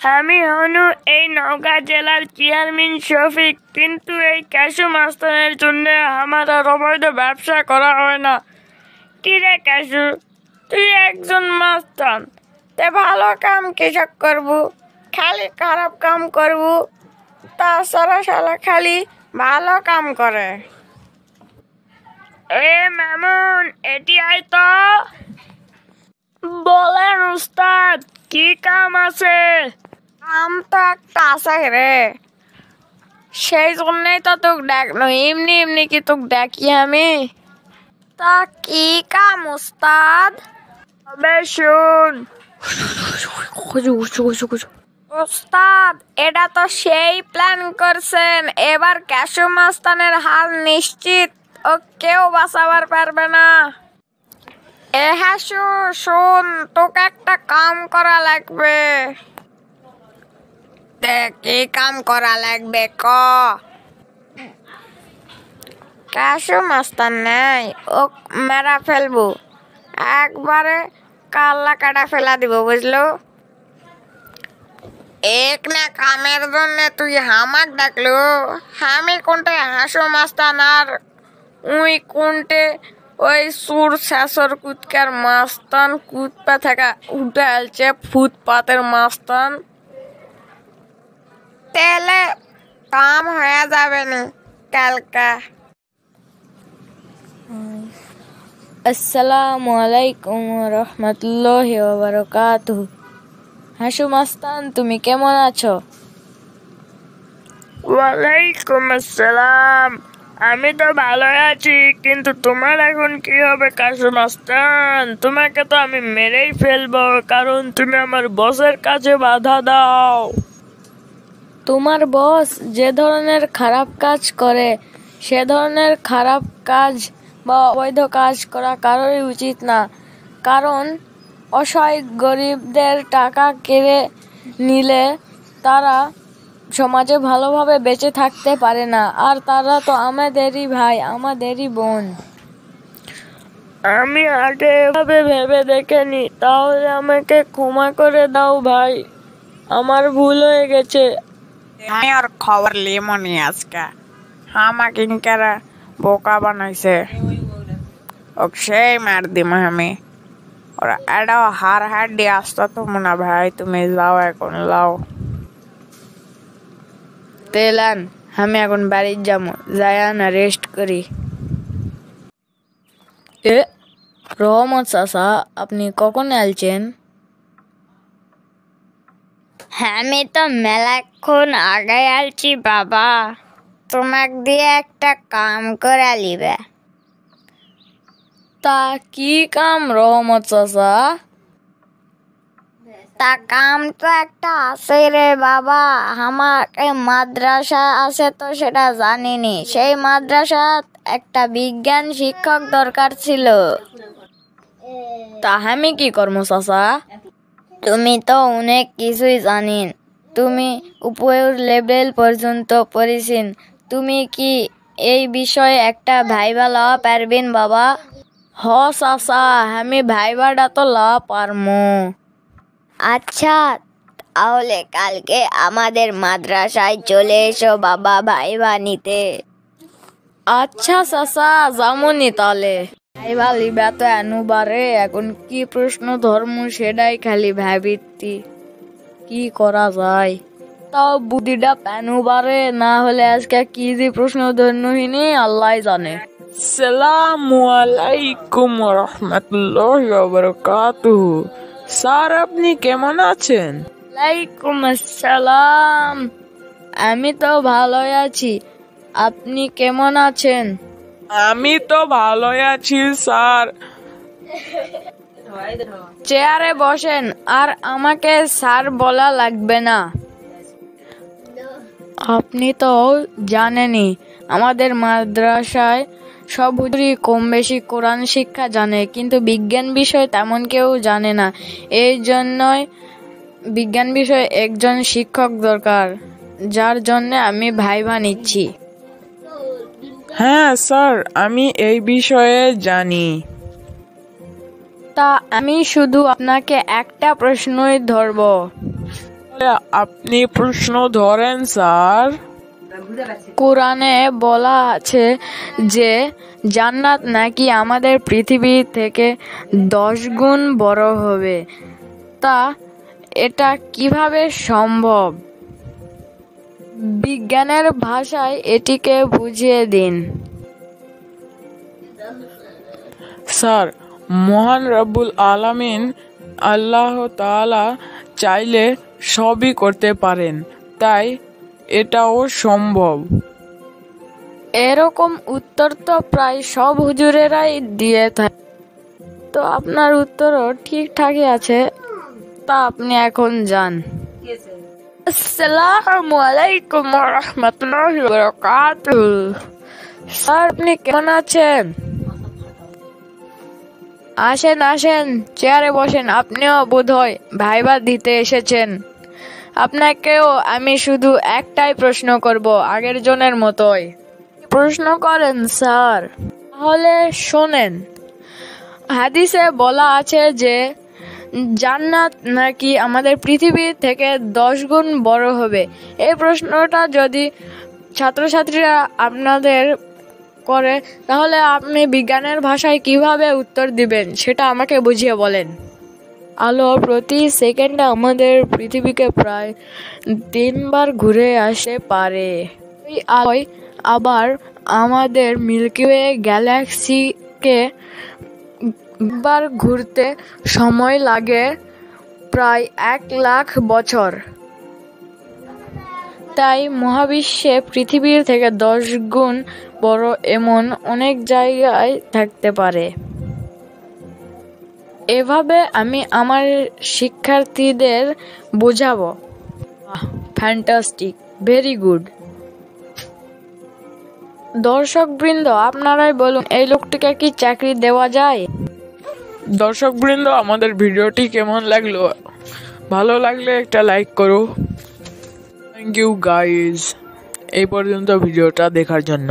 আমি হনু এই নওগাঁ জেলার চেয়ারম্যান শফিক, কিন্তু এই ক্যাশু মাস্তানের জন্য আমার আর অবৈধ ব্যবসা করা হয় না। কি রে ক্যাশু, তুই একজন মাস্তান, তে ভালো কাম কিসব করবু, খালি খারাপ কাম করবু। তাছাড়া শালা খালি ভালো কাম করে। এ মামুন, এটি আয় তো। বলেন উস্তাদ, কি কাম আছে? কাম তো একটা আছে রে, সেই জন্যই তো তোক ডাকলো। এমনি এমনি কি তোক ডাকি আমি? তা কি কাম উস্তাদ? তবে শুন উস্তাদ, এটা তো সেই প্ল্যান করছেন, এবার ক্যাশু মাস্তানের হাল নিশ্চিত, ও কেউ বাঁচাবার পারবে না। এ হাসু শোন, তোকে একটা কাম করা লাগবে। কি কাম করা লাগবে ক? ক্যাশু মাস্তান নেই, ও মেরা ফেলবো, একবারে কাল্লা কাটা ফেলা দিব, বুঝলো? এক না কামের জন্য তুই হামাক ডাকলো? আমি কোনটে হাসু মাস্তান আর উই কোনটে ওই সুর শাসর কুতকার মাস্তান, কুতপা থাকা উঠে আলছে ফুটপাতের মাস্তান। তেলে কাম হয়ে যাবে না কালকা। আসসালামু আলাইকুম রহমতুল্লাহি ওয়া বারাকাতুহু। হাসু মাস্তান, তুমি কেমন আছো? ওয়ালাইকুম আসসালাম, আমি তো ভালো আছি, কিন্তু তোমার এখন কি হবে কাশু মাস্তান? তোমাকে তো আমি মেরেই ফেলবো, কারণ তুমি আমার বসের কাছে বাধা দাও। তোমার বস যে ধরনের খারাপ কাজ করে, সে ধরনের খারাপ কাজ বা অবৈধ কাজ করা কারোরই উচিত না, কারণ অসহায় গরিবদের টাকা কেড়ে নিলে তারা সমাজে ভালোভাবে বেঁচে থাকতে পারে না, আর তারা তো আমাদেরই ভাই, আমাদেরই বোন। আমি আগে এভাবে ভেবে দেখিনি, তাহলে আমাকে ক্ষমা করে দাও ভাই, আমার ভুল হয়ে গেছে। আমি আর খবর লিমনি আজকে, আমাকে ইনকারা বোকা বানাইছে, ওকে সেই মার দিম আমি। ওরা এটাও হার হাড্ডি আসতো তো মনে ভাই, তুমি যাও এখন লাও। তেলান, আমি এখন বাড়ি যাবো, যায়া না রেস্ট করি। এ রহমত চাচা, আপনি কখন আলছেন? আমি তো মেলাক্ষণ আগে আলছি বাবা, তোমাক দিয়ে একটা কাম করে লিবে। তা কি কাম রহমত চাচা? তা কাম তো একটা আছে রে বাবা, আমার মাদ্রাসা আছে তো সেটা জানিনি, সেই মাদ্রাসা একটা বিজ্ঞান শিক্ষক দরকার ছিল। তা আমি কি করবো চাচা? তুমি তো অনেক কিছুই জানিন, তুমি উপর লেভেল পর্যন্ত পড়েছেন, তুমি কি এই বিষয়ে একটা ভাইবা লওয়া পারবেন বাবা? হ চাচা, আমি ভাইবাটা তো লওয়া পারমু। আচ্ছা, তাহলে কালকে আমাদের মাদ্রাসায় চলে এসো বাবা ভাইবা নিতে। আচ্ছা চাচা, যামুনি তাহলে। ভাইবা লিবা তো এনুবারে, এখন কি প্রশ্ন ধর্ম সেটাই খালি ভাবিতি কি করা যায়। তাও বুদ্ধিটা পেনুবারে, না হলে আজকে কি যে প্রশ্ন ধর্মহীনি আল্লাহ জানে। আসসালামু আলাইকুম রহমতুল্লাহি ওয়া বারাকাতুহু। স্যার, আপনি কেমন আছেন? ওয়ালাইকুম আসসালাম, আমি তো ভালোই আছি, আপনি কেমন আছেন? আমি তো ভালোই আছি স্যার। চেয়ারে বসেন, আর আমাকে স্যার বলা লাগবে না। আপনি তো জানেনই, আমাদের মাদ্রাসায় সব হুজুরই কম বেশি কোরআন শিক্ষা জানে, কিন্তু বিজ্ঞান বিষয় তেমন কেউ জানে না। এই জন্যই বিজ্ঞান বিষয়ে একজন শিক্ষক দরকার, যার জন্য আমি ভাইবা নিচ্ছি। হ্যাঁ স্যার, আমি এই বিষয়ে জানি। তা আমি শুধু আপনাকে একটা প্রশ্নই ধরব। আপনি প্রশ্ন ধরেন স্যার। কোরআনে বলা আছে যে জান্নাত নাকি আমাদের পৃথিবী থেকে 10 গুণ বড় হবে, তা এটা কিভাবে সম্ভব? বিজ্ঞানের ভাষায় এটিকে বুঝিয়ে দিন। স্যার, মহান রব্বুল আলামিন আল্লাহ তাআলা চাইলে সবই করতে পারেন, তাই এটাও সম্ভব। এরকম উত্তর তো প্রায় সব হুজুরেরাই দিয়ে থাকে, তো আপনার উত্তরও ঠিকঠাকই আছে। তা আপনি এখন যান। আসসালামু আলাইকুম ওয়া রাহমাতুল্লাহি ওয়া বারাকাতুহু। স্যার, আপনি কেমন আছেন? আসেন আসেন, চেয়ারে বসেন। আপনিও বোধহয় ভাইবা দিতে এসেছেন। আপনাকেও আমি শুধু একটাই প্রশ্ন করব, আগের জনের মতোই। প্রশ্ন করেন স্যার। তাহলে শোনেন, হাদিসে বলা আছে যে জান্নাত নাকি আমাদের পৃথিবী থেকে 10 গুণ বড় হবে। এই প্রশ্নটা যদি ছাত্রছাত্রীরা আপনাদের করে, তাহলে আপনি বিজ্ঞানের ভাষায় কিভাবে উত্তর দিবেন সেটা আমাকে বুঝিয়ে বলেন। আলো প্রতি সেকেন্ডে আমাদের পৃথিবীকে প্রায় 3 বার ঘুরে আসতে পারে। ওই আলোয় আবার আমাদের মিল্কি ওয়ে গ্যালাক্সিকে একবার ঘুরতে সময় লাগে প্রায় 1 লাখ বছর। তাই মহাবিশ্বে পৃথিবীর থেকে 10 গুণ বড় এমন অনেক জায়গায় থাকতে পারে। এভাবে আমি আমার শিক্ষার্থীদের বোঝাবো। Fantastic, very good. দর্শকবৃন্দ, আপনারাই বলুন, এই লোকটিকে কি চাকরি দেওয়া যায়? দর্শকবৃন্দ, আমাদের ভিডিওটি কেমন লাগলো? ভালো লাগলে একটা লাইক করো। থ্যাংক ইউ গাইজ, এই পর্যন্ত ভিডিওটা দেখার জন্য।